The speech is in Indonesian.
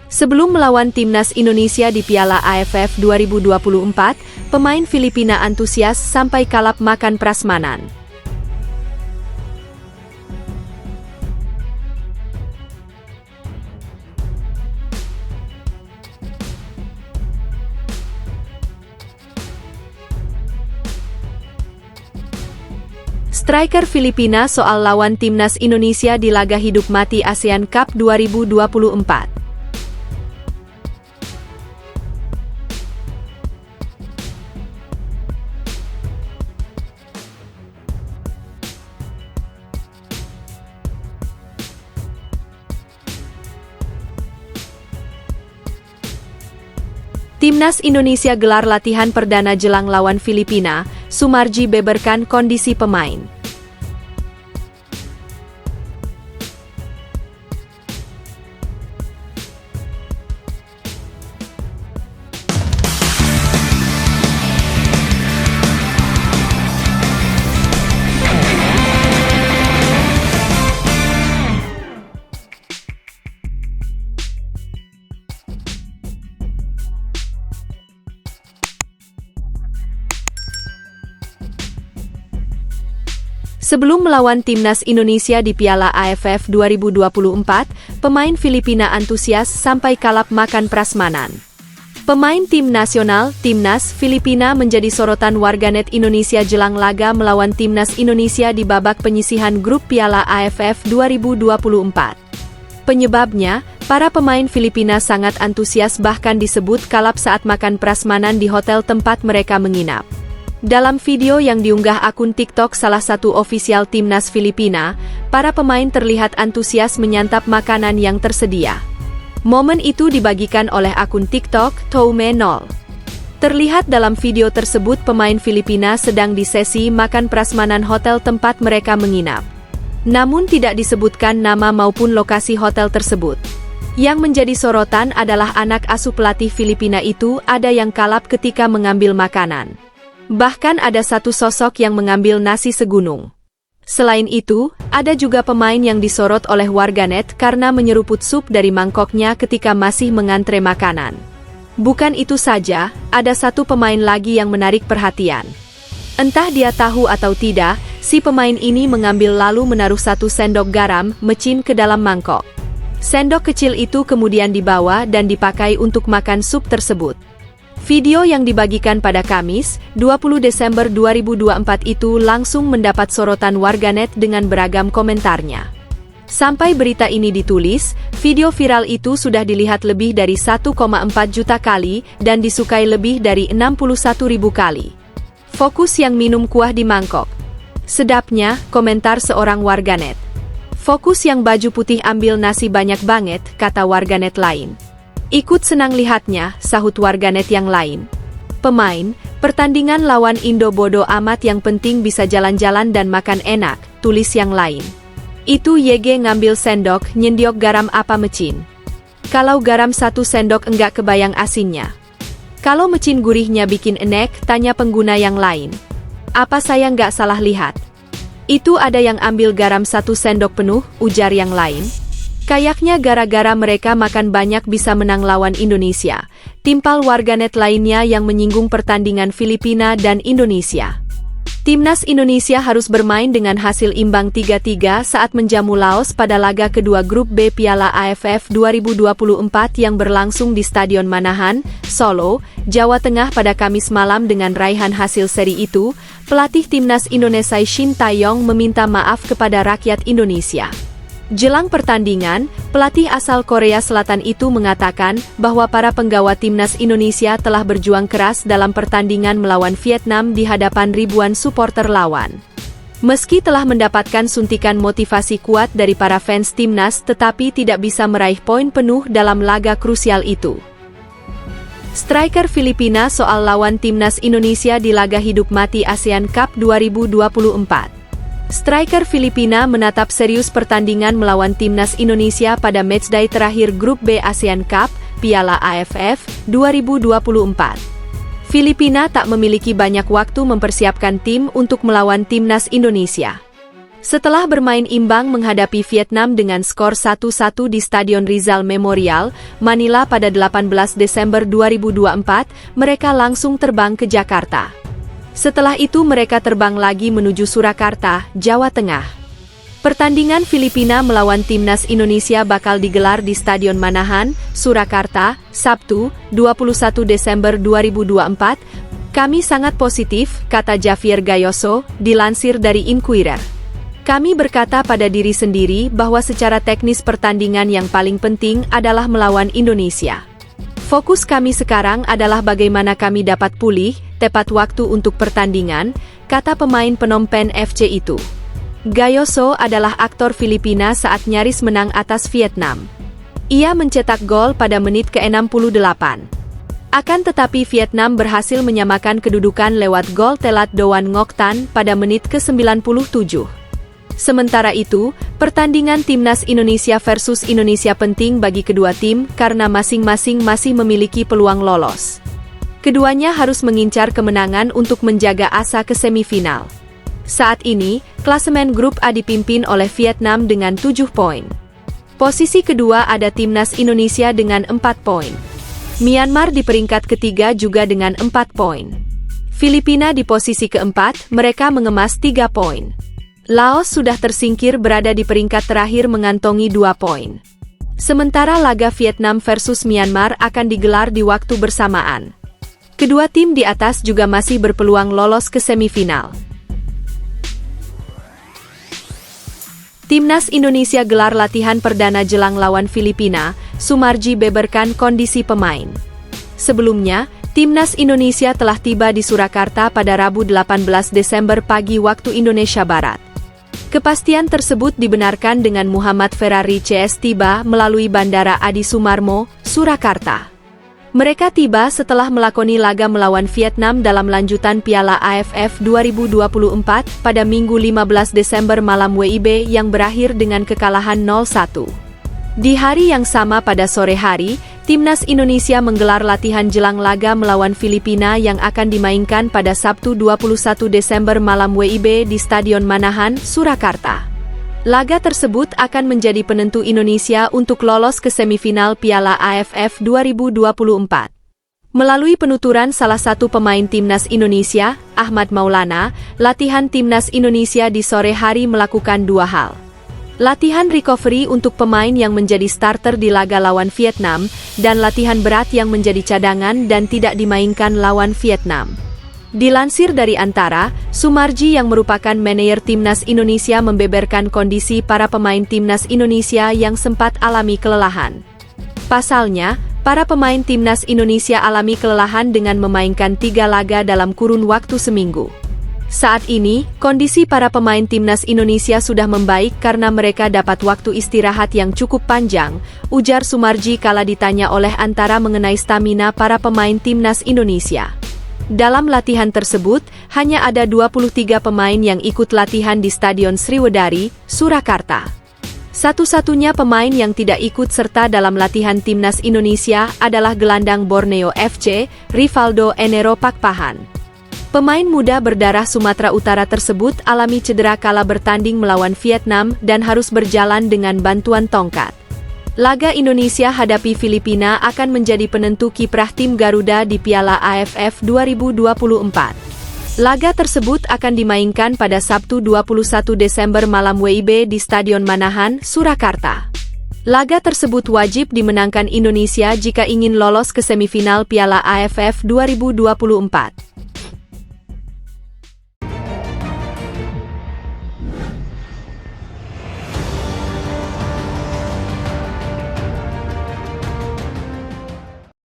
Sebelum melawan timnas Indonesia di Piala AFF 2024, pemain Filipina antusias sampai kalap makan prasmanan. Striker Filipina soal lawan timnas Indonesia di laga hidup mati ASEAN Cup 2024. Timnas Indonesia gelar latihan perdana jelang lawan Filipina, Sumarji beberkan kondisi pemain. Sebelum melawan timnas Indonesia di Piala AFF 2024, pemain Filipina antusias sampai kalap makan prasmanan. Pemain tim nasional, Timnas Filipina menjadi sorotan warganet Indonesia jelang laga melawan timnas Indonesia di babak penyisihan grup Piala AFF 2024. Penyebabnya, para pemain Filipina sangat antusias bahkan disebut kalap saat makan prasmanan di hotel tempat mereka menginap. Dalam video yang diunggah akun TikTok salah satu ofisial timnas Filipina, para pemain terlihat antusias menyantap makanan yang tersedia. Momen itu dibagikan oleh akun TikTok Toume0. Terlihat dalam video tersebut pemain Filipina sedang di sesi makan prasmanan hotel tempat mereka menginap. Namun tidak disebutkan nama maupun lokasi hotel tersebut. Yang menjadi sorotan adalah anak asuh pelatih Filipina itu ada yang kalap ketika mengambil makanan. Bahkan ada satu sosok yang mengambil nasi segunung. Selain itu, ada juga pemain yang disorot oleh warganet karena menyeruput sup dari mangkoknya ketika masih mengantre makanan. Bukan itu saja, ada satu pemain lagi yang menarik perhatian. Entah dia tahu atau tidak, si pemain ini mengambil lalu menaruh 1 sendok garam mecin ke dalam mangkok. Sendok kecil itu kemudian dibawa dan dipakai untuk makan sup tersebut. Video yang dibagikan pada Kamis, 20 Desember 2024 itu langsung mendapat sorotan warganet dengan beragam komentarnya. Sampai berita ini ditulis, video viral itu sudah dilihat lebih dari 1,4 juta kali dan disukai lebih dari 61.000 kali. Fokus yang minum kuah di mangkok. Sedapnya, komentar seorang warganet. Fokus yang baju putih ambil nasi banyak banget, kata warganet lain. Ikut senang lihatnya, sahut warganet yang lain. Pemain, pertandingan lawan Indo bodo amat yang penting bisa jalan-jalan dan makan enak, tulis yang lain. Itu YG ngambil sendok, nyendiok garam apa mecin? Kalau garam 1 sendok enggak kebayang asinnya. Kalau mecin gurihnya bikin enek, tanya pengguna yang lain. Apa saya nggak salah lihat? Itu ada yang ambil garam 1 sendok penuh, ujar yang lain. Kayaknya gara-gara mereka makan banyak bisa menang lawan Indonesia, timpal warganet lainnya yang menyinggung pertandingan Filipina dan Indonesia. Timnas Indonesia harus bermain dengan hasil imbang 3-3 saat menjamu Laos pada laga kedua grup B Piala AFF 2024 yang berlangsung di Stadion Manahan, Solo, Jawa Tengah pada Kamis malam. Dengan raihan hasil seri itu, pelatih Timnas Indonesia Shin Tae-yong meminta maaf kepada rakyat Indonesia. Jelang pertandingan, pelatih asal Korea Selatan itu mengatakan bahwa para penggawa timnas Indonesia telah berjuang keras dalam pertandingan melawan Vietnam di hadapan ribuan suporter lawan. Meski telah mendapatkan suntikan motivasi kuat dari para fans timnas tetapi tidak bisa meraih poin penuh dalam laga krusial itu. Striker Filipina soal lawan timnas Indonesia di laga hidup mati ASEAN Cup 2024. Striker Filipina menatap serius pertandingan melawan timnas Indonesia pada matchday terakhir grup B ASEAN Cup, Piala AFF 2024. Filipina tak memiliki banyak waktu mempersiapkan tim untuk melawan timnas Indonesia. Setelah bermain imbang menghadapi Vietnam dengan skor 1-1 di Stadion Rizal Memorial, Manila pada 18 Desember 2024, mereka langsung terbang ke Jakarta. Setelah itu mereka terbang lagi menuju Surakarta, Jawa Tengah. Pertandingan Filipina melawan Timnas Indonesia bakal digelar di Stadion Manahan, Surakarta, Sabtu, 21 Desember 2024. Kami sangat positif, kata Javier Gayoso, dilansir dari Inquirer. Kami berkata pada diri sendiri bahwa secara teknis pertandingan yang paling penting adalah melawan Indonesia. Fokus kami sekarang adalah bagaimana kami dapat pulih, tepat waktu untuk pertandingan, kata pemain Phnom Penh FC itu. Gayoso adalah aktor Filipina saat nyaris menang atas Vietnam. Ia mencetak gol pada menit ke-68. Akan tetapi Vietnam berhasil menyamakan kedudukan lewat gol telat Doan Ngoc Tan pada menit ke-97. Sementara itu, pertandingan Timnas Indonesia versus Indonesia penting bagi kedua tim karena masing-masing masih memiliki peluang lolos. Keduanya harus mengincar kemenangan untuk menjaga asa ke semifinal. Saat ini, klasemen grup A dipimpin oleh Vietnam dengan 7 poin. Posisi kedua ada Timnas Indonesia dengan 4 poin. Myanmar di peringkat ketiga juga dengan 4 poin. Filipina di posisi keempat, mereka mengemas 3 poin. Laos sudah tersingkir berada di peringkat terakhir mengantongi 2 poin. Sementara laga Vietnam versus Myanmar akan digelar di waktu bersamaan. Kedua tim di atas juga masih berpeluang lolos ke semifinal. Timnas Indonesia gelar latihan perdana jelang lawan Filipina, Sumarji beberkan kondisi pemain. Sebelumnya, Timnas Indonesia telah tiba di Surakarta pada Rabu 18 Desember pagi waktu Indonesia Barat. Kepastian tersebut dibenarkan dengan Muhammad Ferrari CS tiba melalui Bandara Adi Sumarmo, Surakarta. Mereka tiba setelah melakoni laga melawan Vietnam dalam lanjutan Piala AFF 2024 pada Minggu 15 Desember malam WIB yang berakhir dengan kekalahan 0-1. Di hari yang sama pada sore hari, Timnas Indonesia menggelar latihan jelang laga melawan Filipina yang akan dimainkan pada Sabtu 21 Desember malam WIB di Stadion Manahan, Surakarta. Laga tersebut akan menjadi penentu Indonesia untuk lolos ke semifinal Piala AFF 2024. Melalui penuturan salah satu pemain Timnas Indonesia, Ahmad Maulana, latihan Timnas Indonesia di sore hari melakukan 2 hal. Latihan recovery untuk pemain yang menjadi starter di laga lawan Vietnam, dan latihan berat yang menjadi cadangan dan tidak dimainkan lawan Vietnam. Dilansir dari Antara, Sumarji yang merupakan manajer Timnas Indonesia membeberkan kondisi para pemain Timnas Indonesia yang sempat alami kelelahan. Pasalnya, para pemain Timnas Indonesia alami kelelahan dengan memainkan 3 laga dalam kurun waktu seminggu. Saat ini, kondisi para pemain Timnas Indonesia sudah membaik karena mereka dapat waktu istirahat yang cukup panjang, ujar Sumarji kala ditanya oleh Antara mengenai stamina para pemain Timnas Indonesia. Dalam latihan tersebut, hanya ada 23 pemain yang ikut latihan di Stadion Sriwedari, Surakarta. Satu-satunya pemain yang tidak ikut serta dalam latihan Timnas Indonesia adalah gelandang Borneo FC, Rivaldo Enero Pakpahan. Pemain muda berdarah Sumatera Utara tersebut alami cedera kala bertanding melawan Vietnam dan harus berjalan dengan bantuan tongkat. Laga Indonesia hadapi Filipina akan menjadi penentu kiprah tim Garuda di Piala AFF 2024. Laga tersebut akan dimainkan pada Sabtu 21 Desember malam WIB di Stadion Manahan, Surakarta. Laga tersebut wajib dimenangkan Indonesia jika ingin lolos ke semifinal Piala AFF 2024.